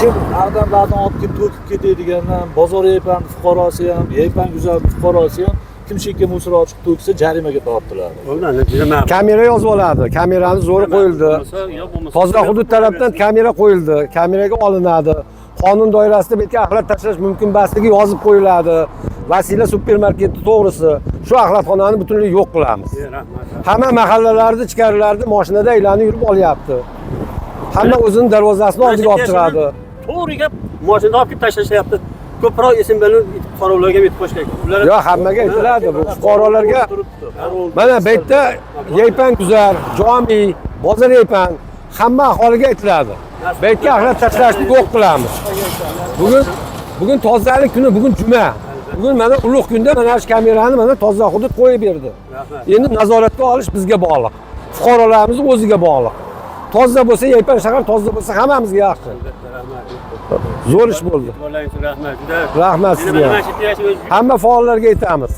kim odamlarni olib kelib to'kib ketadigandan bozor yaypan fuqarosi ham, yaypan guzar fuqarosi ham kimshikka musor ochib to'ksa jarimaga tortiladi. Kamera yozib oladi. Kamerani zo'ri qo'yildi. Toza hudud tarafdan kamera qo'yildi. Kameraga olinadi. Qonun doirasida bu yerga axlat tashlash mumkin emasligi yozib qo'yiladi. Vasila supermarketi to'g'risi shu axlatxonani butunlay yo'q qilamiz. Hamma mahallalarda, ichkarilarda mashinada aylanib yurib olyapti. Hamma o'zining darvozasini oldiga olib chiqadi. To'g'ri gap, mashinada olib kelib tashlashyapti. Ko'proq esim bilan fuqarolarga yetib qo'shgan. Yo'q, hammaga aytiladi bu fuqarolarga. Mana bu yerda yaypan guzar, jomi, bozor yaypan hamma aholiga aytiladi. Bu yerga axlat tashlashni yo'q qilamiz. Bugun tozalik kuni, bugun juma. Bugun mana ulug' kunda mana shu kamerani mana toza hudud qo'yib berdi. Endi nazoratga olish bizga bog'liq. Fuqarolarimiz o'ziga bog'liq. Toza bo'lsa, yaypan shahar toza bo'lsa hammamizga yaxshi. Zo'r ish bo'ldi. Rahmat. Rahmat sizga. Hamma faollarga aytamiz.